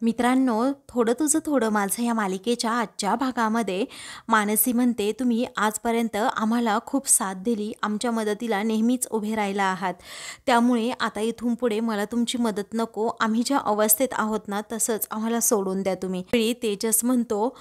मित्रांनो, थोडं तुझं थोडं माझं या मालिकेच्या आजच्या भागामध्ये मानसी म्हणते, तुम्ही आजपर्यंत आम्हाला खूप साथ दिली, आमच्या मदतीला नेहमीच उभे राहिला आहात. त्यामुळे आता इथून पुढे मला तुमची मदत नको. आम्ही ज्या अवस्थेत आहोत ना, तसंच आम्हाला सोडून द्या तुम्ही. वेळी तेजस म्हणतो,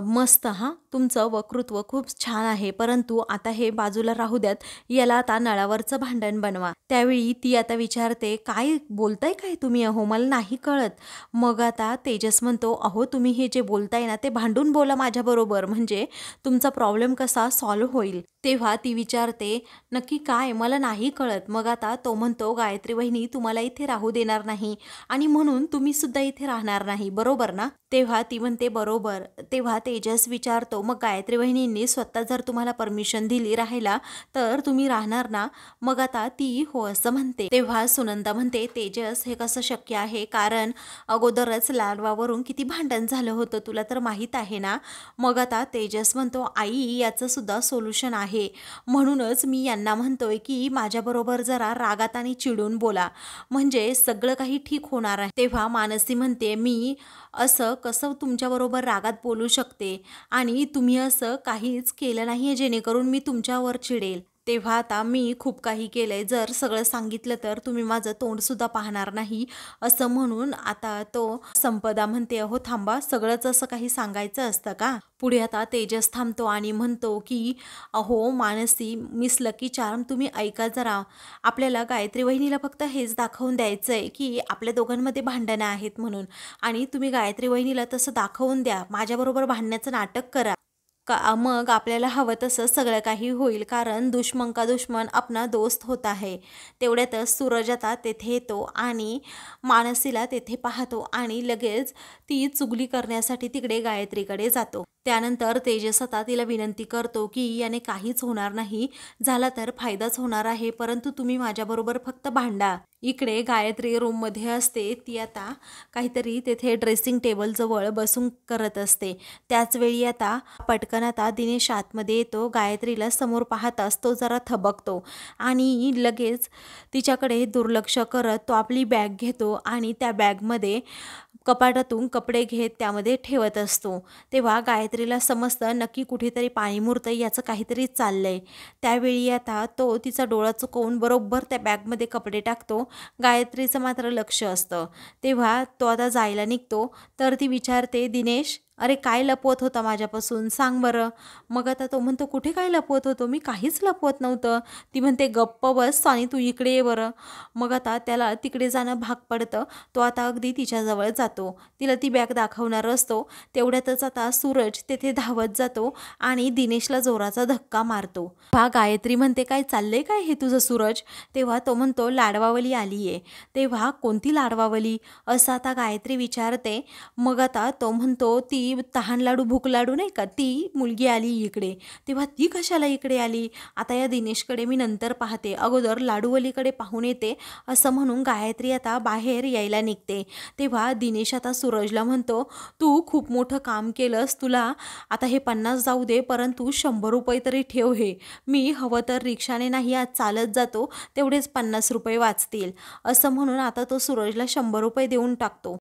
मस्त हां, तुमचं वक्तृत्व खूप छान आहे, परंतु आता हे बाजूला राहू द्यात. याला आता नळावरचं भांडण बनवा. त्यावेळी ती आता विचारते, काय बोलताय काय तुम्ही? अहो, मला नाही कळत. मग आता तेजस म्हणतो, अहो तुम्ही हे जे बोलताय ना ते भांडून बोला माझ्याबरोबर, म्हणजे तुमचा प्रॉब्लेम कसा सॉल्व्ह होईल. तेव्हा ती विचारते, नक्की काय? मला नाही कळत. मग आता तो म्हणतो, गायत्री वहिनी तुम्हाला इथे राहू देणार नाही आणि म्हणून तुम्ही सुद्धा इथे राहणार नाही, बरोबर ना? तेव्हा ती म्हणते, बरोबर. तेव्हा तेजस विचारतो, मग गायत्री वहिनींनी स्वतः जर तुम्हाला परमिशन दिली राहायला तर तुम्ही राहणार ना? मग आता ती हो असं म्हणते. तेव्हा सुनंदा म्हणते, तेजस हे कसं शक्य आहे, कारण अगोदरच लाडवावरून किती भांडण झालं होतं तुला तर माहीत आहे ना. मग आता तेजस म्हणतो, आई याचं सुद्धा सोल्युशन आहे, म्हणूनच मी यांना म्हणतोय की माझ्याबरोबर जरा रागात आणि चिडून बोला, म्हणजे सगळं काही ठीक होणार आहे. तेव्हा मानसी म्हणते, मी असं कसं तुमच्याबरोबर रागात बोलू शकते आणि तुम्ही असं काहीच केलं नाही आहे जेणेकरून मी तुमच्यावर चिडेल. तेव्हा आता मी खूप काही केलंय, जर सगळं सांगितलं तर तुम्ही माझं तोंडसुद्धा पाहणार नाही. असं म्हणून आता तो संपदा म्हणते, अहो थांबा, सगळंच असं काही सांगायचं असतं का? पुढे आता तेजस थांबतो आणि म्हणतो की अहो मानसी, मिस लकी चार्म तुम्ही ऐका जरा. आपल्याला गायत्री वहिनीला फक्त हेच दाखवून द्यायचं आहे की आपल्या दोघांमध्ये भांडणं आहेत म्हणून, आणि तुम्ही गायत्री वहिनीला तसं दाखवून द्या, माझ्याबरोबर भांडण्याचं नाटक करा. मग आपल्याला हवं तसं सगळं काही होईल, कारण दुश्मन का दुश्मन अपना दोस्त होता है. तेवढ्यातच सूरज आता तेथे येतो आणि मानसीला तेथे पाहतो आणि लगेच ती चुगली करण्यासाठी तिकडे गायत्रीकडे जातो. त्यानंतर तेजस आता तिला विनंती करतो की याने काहीच होणार नाही, झाला तर फायदाच होणार आहे, परंतु तुम्ही माझ्याबरोबर फक्त भांडा. इकडे गायत्री रूममध्ये असते, ती आता काहीतरी तेथे ड्रेसिंग टेबलजवळ बसून करत असते. त्याचवेळी आता पटकन आता दिनेश आतमध्ये येतो. गायत्रीला समोर पाहताच तो जरा थबकतो आणि लगेच तिच्याकडे दुर्लक्ष करत तो आपली बॅग घेतो आणि त्या बॅगमध्ये कपाटातून कपडे घेत त्यामध्ये ठेवत असतो. तेव्हा गायत्रीला समजतं नक्की कुठेतरी पाणी मुरतं, याचं काहीतरी चाललंय. त्यावेळी आता तो तिचा डोळा चुकवून बरोबर त्या बॅगमध्ये कपडे टाकतो. गायत्रीचं मात्र लक्ष असतं. तेव्हा तो आता जायला निघतो तर ती विचारते, दिनेश अरे काय लपवत होता माझ्यापासून, सांग बरं. मग आता तो म्हणतो, कुठे काय लपवत होतो, मी काहीच लपवत नव्हतं. ती म्हणते, गप्प बस आणि तू इकडे ये बरं. मग आता त्याला तिकडे जाणं भाग पडतं. तो आता अगदी तिच्याजवळ जातो, तिला ती बॅग दाखवणार असतो. तेवढ्यातच आता सूरज तेथे धावत जातो आणि दिनेशला जोराचा धक्का मारतो. गायत्री म्हणते, काय चाललंय काय हे तुझं सूरज? तेव्हा तो म्हणतो, लाडवावली आली आहे. तेव्हा कोणती लाडवावली असं आता गायत्री विचारते. मग आता तो म्हणतो, ती तहान लाडू भूक लाडू नाही का, ती मुलगी आली इकडे. तेव्हा ती कशाला इकडे आली? आता या दिनेशकडे मी नंतर पाहते, अगोदर लाडूवलीकडे पाहून येते. असं म्हणून गायत्री आता बाहेर यायला निघते. तेव्हा दिनेश आता सूरजला म्हणतो, तू खूप मोठं काम केलंस, तुला आता हे 50 जाऊ दे, परंतु 100 रुपये तरी ठेव. हे मी हवं तर रिक्षाने नाही आज चालत जातो, तेवढेच 50 रुपये वाचतील. असं म्हणून आता तो सूरजला 100 रुपये देऊन टाकतो.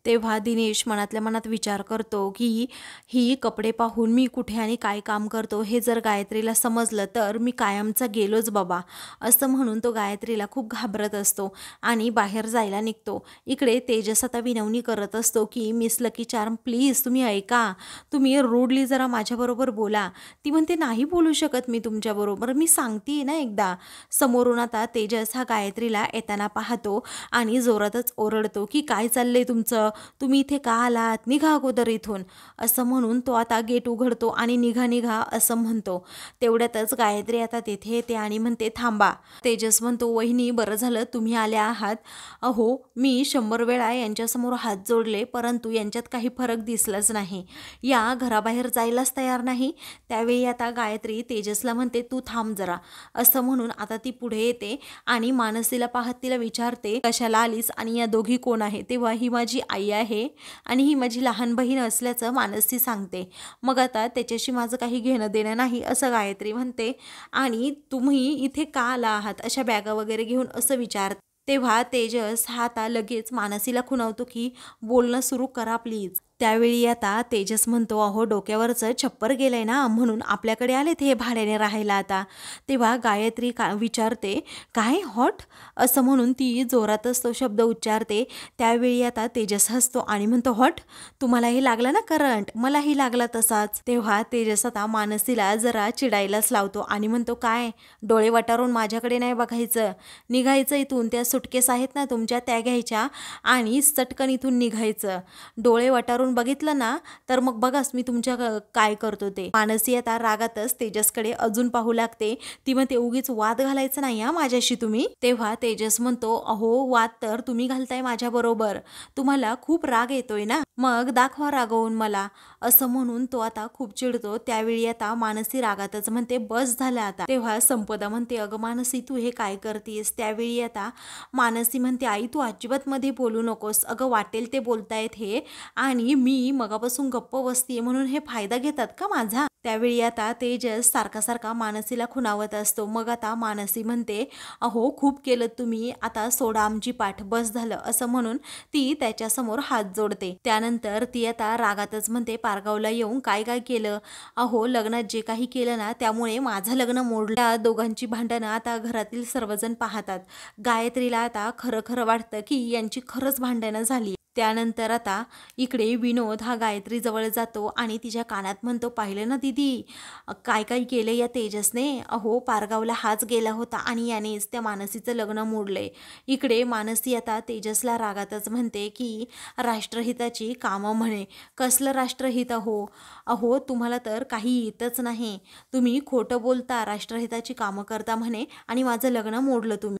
तेव्हा दिनेश मनातल्या मनात विचार करतो की ही कपडे पाहून मी कुठे आणि काय काम करतो हे जर गायत्रीला समजलं तर मी कायमचा गेलोच बाबा. असं म्हणून तो गायत्रीला खूप घाबरत असतो आणि बाहेर जायला निघतो. इकडे तेजस आता विनवणी करत असतो की मिस लकी चार्म प्लीज तुम्ही ऐका, तुम्ही रूडली जरा माझ्याबरोबर बोला. ती म्हणते, नाही बोलू शकत मी तुमच्याबरोबर, मी सांगते ना एकदा. समोरून आता तेजस हा गायत्रीला येताना पाहतो आणि जोरातच ओरडतो की काय चाललंय तुमचं, तुम्ही इथे का आलात, निघा अगोदर इथून. असं म्हणून तो आता गेट उघडतो आणि निघा निघा असं म्हणतो. तेवढ्यातच गायत्री आता तेथे येते आणि म्हणते, थांबा. तेजस म्हणतो, वहिनी बरं झालं तुम्ही आल्या आहात. अहो मी 100 वेळा यांच्यासमोर हात जोडले, परंतु यांच्यात काही फरक दिसलाच नाही, या घराबाहेर जायलाच तयार नाही. त्यावेळी आता गायत्री तेजसला म्हणते, तू थांब जरा. असं म्हणून आता ती पुढे येते आणि मानसीला पाहत तिला विचारते, कशाला आलीस आणि या दोघी कोण आहे? तेव्हा ही माझी आई आहे आणि ही माझी लहान बहीण असल्याचं मानसी सांगते. मग आता त्याच्याशी माझं काही घेणं देणं नाही असं गायत्री म्हणते. आणि तुम्ही इथे का आला आहात अशा बॅगा वगैरे घेऊन असं विचारते. तेव्हा तेजस हा आता लगेच मानसीला खुणावतो की बोलणं सुरू करा प्लीज. त्यावेळी आता तेजस म्हणतो, अहो डोक्यावरचं छप्पर गेलंय ना, म्हणून आपल्याकडे आलेत हे भाड्याने राहायला आता. तेव्हा गायत्री विचारते, काय हॉट? असं म्हणून ती जोरातच तो शब्द उच्चारते. त्यावेळी आता तेजस हसतो आणि म्हणतो, हॉट? तुम्हालाही लागला ना करंट, मलाही लागला तसाच. तेव्हा तेजस आता मानसीला जरा चिडायलाच लावतो आणि म्हणतो, काय डोळे वटारून माझ्याकडे नाही बघायचं, निघायचं इथून. त्या सुटकेस आहेत ना तुमच्या, त्या घ्यायच्या आणि चटकन इथून निघायचं. डोळे वटारून बघितलं ना तर मग बघाच मी तुमच्या काय करतो ते. मानसी आता रागातच तेजसकडे अजून पाहू लागते. ती म्हणते, उगीच वाद घालायचं नाही हा माझ्याशी तुम्ही. तेव्हा तेजस म्हणतो, अहो वाद तर तुम्ही घालताय माझ्या बरोबर, तुम्हाला खूप राग येतोय ना, मग दाखवा रागवून मला. असं म्हणून तो आता खूप चिडतो. त्यावेळी आता मानसी रागातच म्हणते, बस झालं आता. तेव्हा संपदा म्हणते, अगं मानसी तू हे काय करतेस? त्यावेळी आता मानसी म्हणते, आई तू अजिबात मध्ये बोलू नकोस, अगं वाटेल ते बोलतायत हे, आणि मी मगापासून गप्प बसतीये म्हणून हे फायदा घेतात का माझा? त्यावेळी आता तेजस सारखा सारखा मानसीला खुणावत असतो. मग आता मानसी म्हणते, अहो खूप केलं तुम्ही, आता सोडा आमची पाठ, बस झालं. असं म्हणून ती त्याच्यासमोर हात जोडते. त्यानंतर ती आता रागातच म्हणते, पारगावला येऊन काय काय केलं? अहो लग्नात जे काही केलं ना त्यामुळे माझं लग्न मोडलं. दोघांची भांडणं आता घरातील सर्वजण पाहतात. गायत्रीला आता खरं खरं वाटतं की यांची खरंच भांडणं झाली. त्यानंतर आता इकडे विनोद हा गायत्री जवळ जातो आणि तिच्या कानात म्हणतो, पाहिलं ना दीदी काय काय केलं या तेजसने? अहो पारगावला हाच गेला होता आणि यानेच त्या मानसीचं लग्न मोडलंय. इकडे मानसी आता तेजसला रागातच म्हणते की राष्ट्रहिताची कामं म्हणे. कसलं राष्ट्रहित? अहो तुम्हाला तर काही येतच नाही, तुम्ही खोटं बोलता, राष्ट्रहिताची कामं करता म्हणे आणि माझं लग्न मोडलं तुम्ही.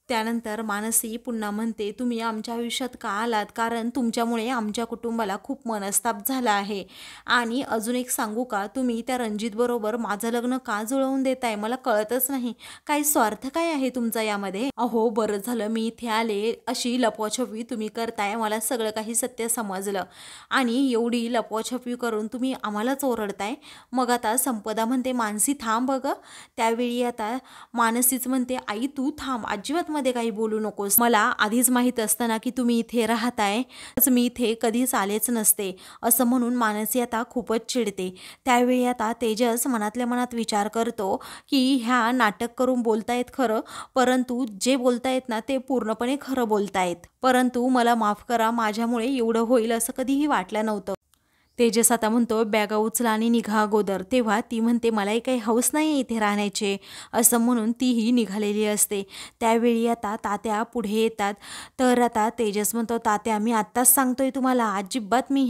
त्यानंतर मानसी पुन्हा म्हणते, तुम्ही आमच्या आयुष्यात का आलात? कारण तुमच्यामुळे आमच्या कुटुंबाला खूप मनस्ताप झाला आहे. आणि अजून एक सांगू का, तुम्ही त्या रणजितबरोबर माझं लग्न का जुळवून देताय मला कळतच नाही. काय स्वार्थ काय आहे तुमचा यामध्ये? अहो बरं झालं मी इथे आले, अशी लपवाछपवी तुम्ही करताय, मला सगळं काही सत्य समजलं आणि एवढी लपवाछपवी करून तुम्ही आम्हालाच ओरडताय. मग आता संपदा म्हणते, मानसी थांब बघ. त्यावेळी आता मानसीच म्हणते, आई तू थांब, अजिबात मध्ये काही बोलू नकोस. मला आधीच माहीत असतं ना की तुम्ही इथे राहताय, मी इथे कधीच आलेच नसते. असं म्हणून मानसी आता खूपच चिडते. त्यावेळी आता तेजस मनातल्या मनात विचार करतो की ह्या नाटक करून बोलतायत खरं, परंतु जे बोलतायत ना ते पूर्णपणे खरं बोलतायत. परंतु मला माफ करा, माझ्यामुळे एवढं होईल असं कधीही वाटलं नव्हतं. तेजस आता म्हणतो, बॅगा उचला आणि निघा अगोदर. तेव्हा ती म्हणते, मलाही काही हौस नाही इथे राहण्याचे. असं म्हणून तीही निघालेली असते. त्यावेळी आता तात्या पुढे येतात. तर आता तेजस म्हणतो, तात्या मी आत्ताच सांगतोय तुम्हाला, अजिबात मी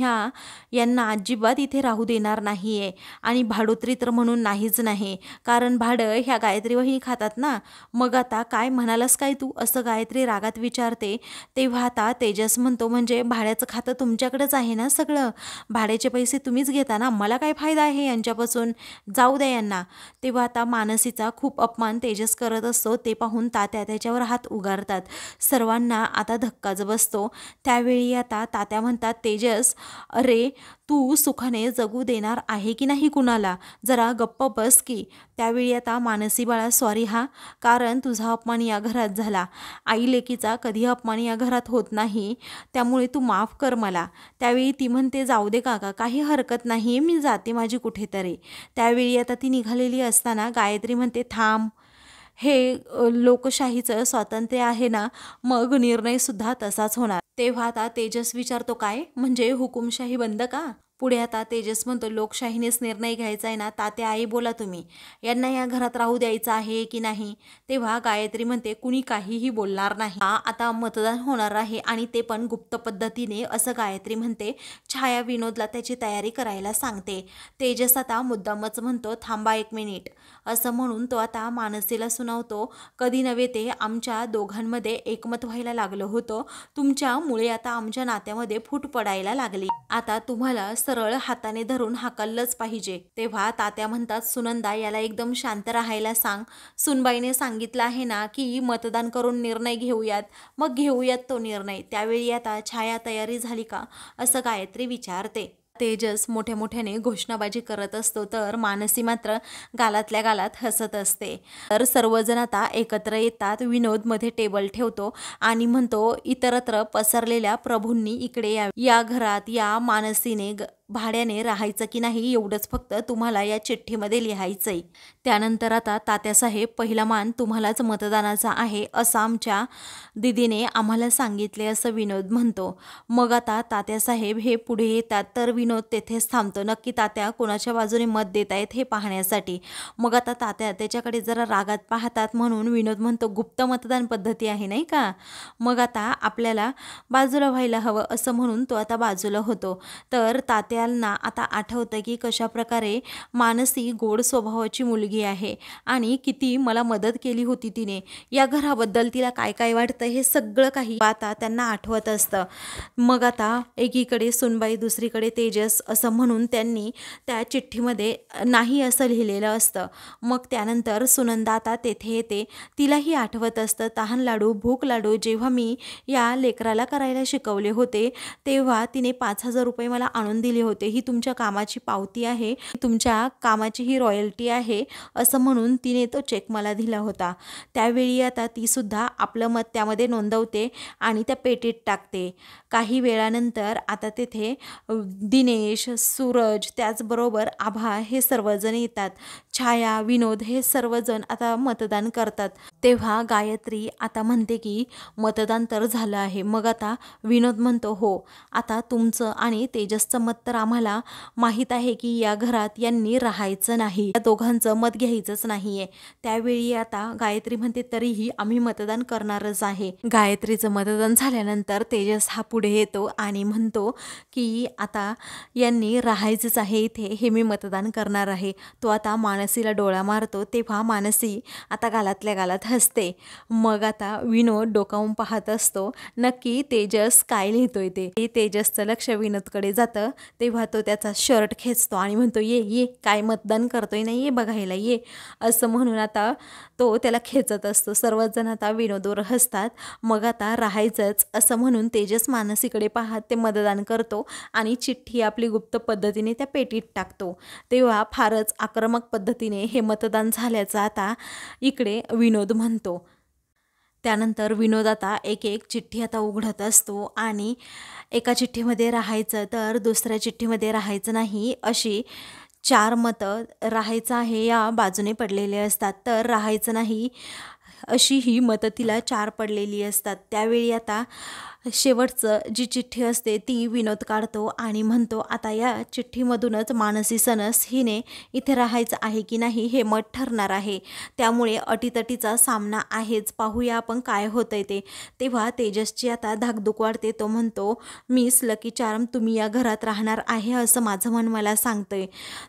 यांना अजिबात इथे राहू देणार नाही आहे. आणि भाडोत्री तर म्हणून नाहीच नाही, कारण भाडं ह्या गायत्री वहिनी खातात ना. मग आता काय म्हणालास काय तू? असं गायत्री रागात विचारते. तेव्हा आता तेजस म्हणतो, म्हणजे भाड्याचं खातं तुमच्याकडेच आहे ना सगळं, भाड्याचे पैसे तुम्हीच घेता ना, मला काय फायदा आहे यांच्यापासून, जाऊ द्या यांना. तेव्हा आता मानसीचा खूप अपमान तेजस करत असतो. ते पाहून तात्या त्याच्यावर हात उगारतात. सर्वांना आता धक्काच बसतो. त्यावेळी आता तात्या म्हणतात, तेजस अरे तू सुखाने जगू देणार आहे की नाही कुणाला, जरा गप्प बस की. त्यावेळी आता मानसी बाळा सॉरी हा, कारण तुझा अपमान या घरात झाला. आई लेकीचा कधी अपमान या घरात होत नाही, त्यामुळे तू माफ कर मला. त्यावेळी ती म्हणते, जाऊ दे काका काही हरकत नाही, मी जाते माझी कुठेतरी. त्यावेळी आता ती निघालेली असताना गायत्री म्हणते, थांब, हे लोकशाहीचं स्वातंत्र्य आहे ना, मग निर्णयसुद्धा तसाच होणार. तेव्हा आता तेजस विचारतो, काय म्हणजे हुकुमशाही बंद का? पुढे आता तेजस म्हणतो, लोकशाहीनेच निर्णय घ्यायचा आहे ना. तात्या आई बोला तुम्ही, यांना या घरात राहू द्यायचं आहे की नाही? तेव्हा गायत्री म्हणते, कुणी काहीही बोलणार नाही. आता मतदान होणार आहे आणि ते पण गुप्त पद्धतीने, असं गायत्री म्हणते. छाया विनोदला त्याची तयारी करायला सांगते. तेजस आता मुद्दामच म्हणतो, थांबा एक मिनिट. असं म्हणून तो आता मानसीला सुनावतो, कधी नव्हे ते आमच्या दोघांमध्ये एकमत व्हायला लागलं होतं, तुमच्यामुळे आता आमच्या नात्यामध्ये फूट पडायला लागली. आता तुम्हाला सरळ हाताने धरून हाकललंच पाहिजे. तेव्हा तात्या म्हणतात, सुनंदा याला एकदम शांत राहायला सांग. सुनबाईने सांगितलं आहे ना की मतदान करून निर्णय घेऊयात, मग घेऊयात तो निर्णय. त्यावेळी आता छाया तयारी झाली का, असं गायत्री विचारते. तेजस मोठ्या मोठ्याने घोषणाबाजी करत असतो, तर मानसी मात्र गालातल्या गालात हसत असते. तर सर्वजण आता एकत्र येतात. विनोद मध्ये टेबल ठेवतो आणि म्हणतो, इतरत्र पसरलेल्या प्रभूंनी इकडे यावे. या घरात या मानसीने भाड्याने राहायचं की नाही एवढंच फक्त तुम्हाला या चिठ्ठीमध्ये लिहायचंय. त्यानंतर आता तात्यासाहेब, पहिला मान तुम्हालाच मतदानाचा आहे असं आमच्या दीदीने आम्हाला सांगितले, असं विनोद म्हणतो. मग आता तात्यासाहेब हे पुढे येतात, तर विनोद तेथेच थांबतो. नक्की तात्या कोणाच्या बाजूने मत देत आहेत हे पाहण्यासाठी. मग आता तात्या त्याच्याकडे जरा रागात पाहतात, म्हणून विनोद म्हणतो, गुप्त मतदान पद्धती आहे नाही का, मग आता आपल्याला बाजूला व्हायला हवं, असं म्हणून तो आता बाजूला होतो. तर तात्यांना आता आठवतं की कशा प्रकारे मानसी गोड स्वभावाची मुलगी आहे आणि किती मला मदत केली होती तिने, या घराबद्दल तिला काय काय वाटतं हे सगळं काही आता त्यांना आठवत असतं. मग आता एकीकडे सुनबाई, दुसरीकडे तेजस, असं म्हणून त्यांनी त्या चिठ्ठीमध्ये नाही असं लिहिलेलं असतं. मग त्यानंतर सुनंदा आता तेथे येते. तिलाही आठवत असतं, तहान लाडू, भूक लाडू जेव्हा मी या लेकराला करायला शिकवले होते तेव्हा तिने 5,000 रुपये मला आणून दिले होते. ही तुमच्या कामाची पावती आहे, तुमच्या कामाची ही रॉयल्टी आहे, असं म्हणून तिने तो चेक मला दिला होता. त्यावेळी आता ती सुद्धा आपलं मत त्यामध्ये नोंदवते आणि त्या पेटीत टाकते. काही वेळानंतर आता तेथे दिनेश, सूरज, त्याचबरोबर आभा हे सर्वजण येतात. छाया, विनोद हे सर्वजण आता मतदान करतात. तेव्हा गायत्री आता म्हणते की मतदान तर झालं आहे. मग आता विनोद म्हणतो, हो आता तुमचं आणि तेजसचं मत तर आम्हाला माहीत आहे की या घरात यांनी राहायचं नाही, या दोघांचं मत घ्यायचंच नाहीये. त्यावेळी आता गायत्री म्हणते, तरीही आम्ही मतदान करणारच आहे. गायत्रीचं मतदान झाल्यानंतर तेजस हा पुढे येतो आणि म्हणतो की आता यांनी राहायचंच आहे इथे, हे मी मतदान करणार आहे. तो आता मानसीला डोळा मारतो, तेव्हा मानसी आता गालातल्या गालात हसते. मग आता विनोद डोकावून पाहत असतो, नक्की तेजस काय लिहितोय ते. तेजसचं लक्ष विनोदकडे जातं, तेव्हा तो त्याचा शर्ट खेचतो आणि म्हणतो, ये ये काय मतदान करतोय नाही, ये बघायला ये, असं म्हणून आता तो त्याला खेचत असतो. सर्वजण आता विनोदवर हसतात. मग आता राहायचंच असं म्हणून तेजस मानसीकडे पाहत ते मतदान करतो आणि चिठ्ठी आपली गुप्त पद्धतीने त्या पेटीत टाकतो. तेव्हा फारच आक्रमक पद्धतीने हे मतदान झाल्याचं आता इकडे विनोद म्हणतो. त्यानंतर विनोद आता एक एक चिठ्ठी आता उघडत असतो आणि एका चिठ्ठीमध्ये राहायचं तर दुसऱ्या चिठ्ठीमध्ये राहायचं नाही अशी 4 मतं राहायचं आहे या बाजूने पडलेले असतात, तर राहायचं नाही अशी ही मतं तिला 4 पडलेली असतात. त्यावेळी आता शेवटचं जी चिठ्ठी असते ती विनोद काढतो आणि म्हणतो, आता या चिठ्ठीमधूनच मानसी सनस हिने इथे राहायचं आहे की नाही हे मत ठरणार आहे. त्यामुळे अटीतटीचा सामना आहेच, पाहूया आपण काय होतंय ते. तेव्हा तेजसची आता धाकधूक वाढते. तो म्हणतो, मिस लकी चार्म, तुम्ही या घरात राहणार आहे असं माझं मन मला सांगतंय.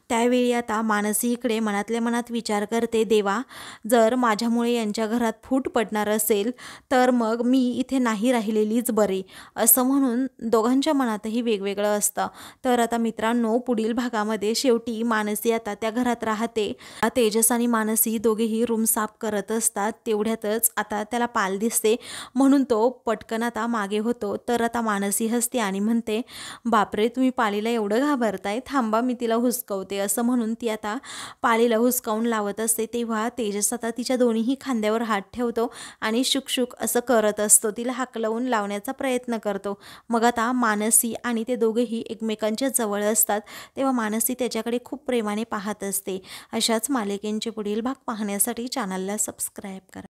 त्यावेळी आता मानसी इकडे मनातल्या मनात विचार करते, देवा जर माझ्यामुळे यांच्या घरात फूट पडणार असेल तर मग मी इथे नाही राहिलेलीच बरी, असं म्हणून दोघांच्या मनातही वेगवेगळं असतं. तर आता मित्रांनो, पुढील भागामध्ये शेवटी मानसी आता त्या घरात राहते. तेजस आणि मानसी दोघेही रूम साफ करत असतात. तेवढ्यातच आता त्याला पाल दिसते, म्हणून तो पटकन आता मागे होतो. तर आता मानसी हसते आणि म्हणते, बापरे तुम्ही पालीला एवढं घाबरताय, थांबा मी तिला हुसकवते, असं म्हणून ती आता पालीला हुसकावून लावत असते. तेव्हा तेजस आता तिच्या दोन्हीही खांद्यावर हात ठेवतो आणि शुक असं करत असतो, तिला हाकलवून लावण्याचा प्रयत्न करतो. मग आता मानसी आणि ते दोघेही एकमेकांच्या जवळ असतात. तेव्हा मानसी त्याच्याकडे खूप प्रेमाने पाहत असते. अशाच मालिकेंचे पुढील भाग पाहण्यासाठी चॅनलला सबस्क्राईब करा.